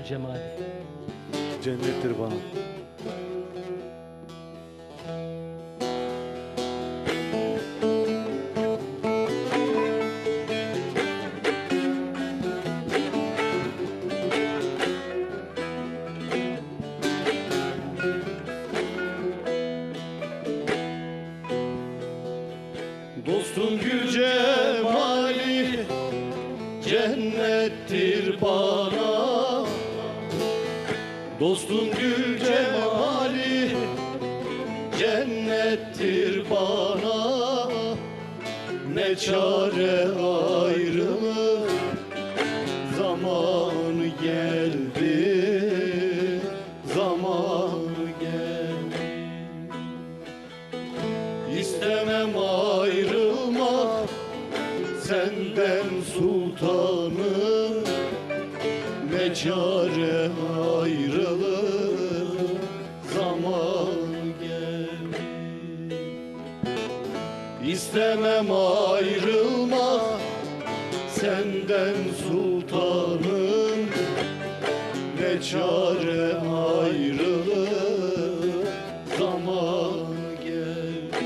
cemali. Cennettir bana. Dostun gül cemali cennettir bana. Dostun gül cemali cennettir bana. Ne çare ayrılık zamanı geldi, zamanı geldi. İstemem ayrılmak senden sultanım. Ne çare ayrılık zaman geldi. İstemem ayrılmak senden sultanım. Ne çare ayrılık zaman geldi.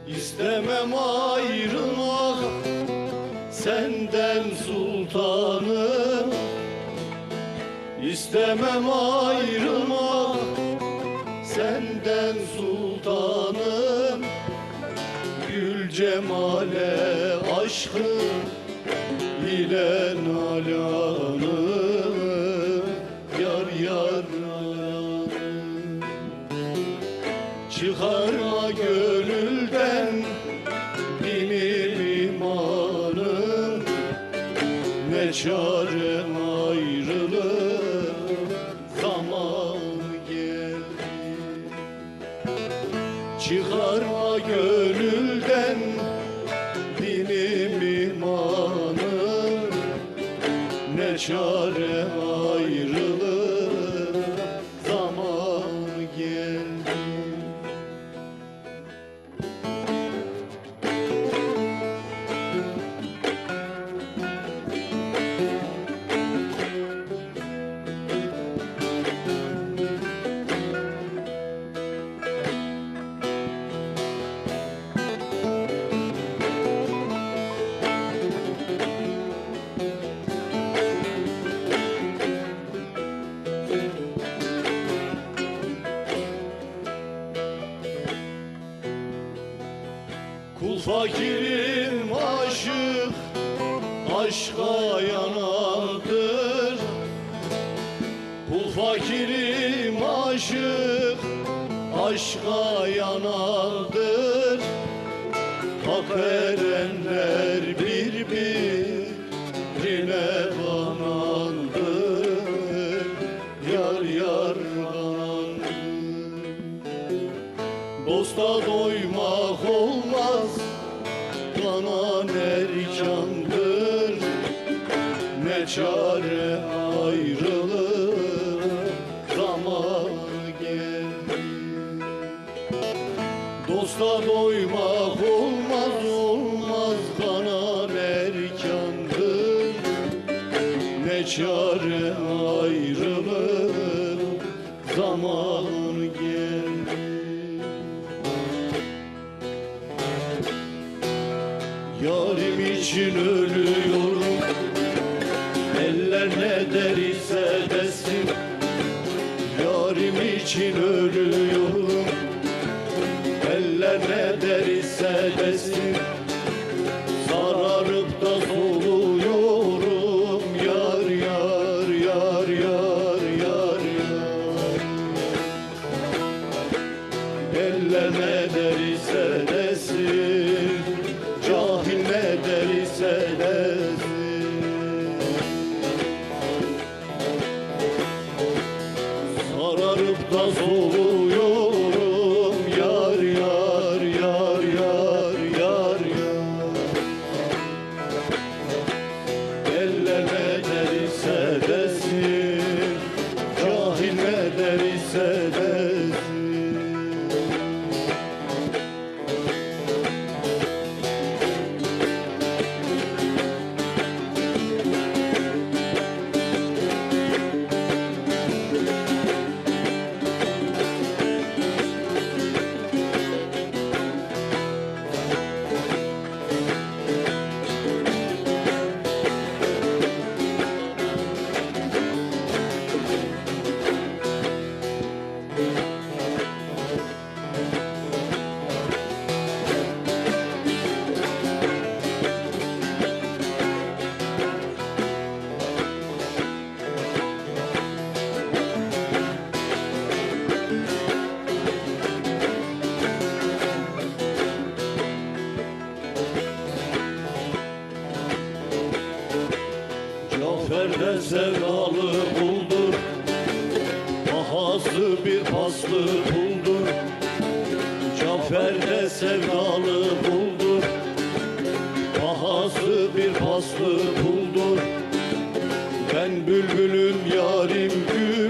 İstemem ayrılmak senden sultanım. İstemem ayrılmak senden sultanım. Gül cemale aşkı ile nalanım. Yar yar nalanım. Çıkarma gönülden benim imanım. Ne çare ayrılık zaman geldi. Çıkarma gönülden benim imanım. Ne çare ayrılık zaman geldi. Kul fakirim aşık, aşka yanandır. Kul fakirim aşık, aşka yanandır. Hak erenler birbirine banandır. Yar yar banandır. Dosta doymak olmaz, kanan erkandır. Ne çare ayrılık zaman geldi. Dosta doymak olmaz, olmaz, kanan erkandır. Ne çare ayrılık zaman geldi. Yarim için ölüyorum, eller ne derse desin. Yarim için ölüyorum, eller ne derse desin. Sararıp da soluyorum, yar yar yar yar yar yar. Eller ne derse desin, cahil ne derse desin. Zaferde sevdalı buldur, bahası bir paslı buldur. Ben bülbülüm yarim gül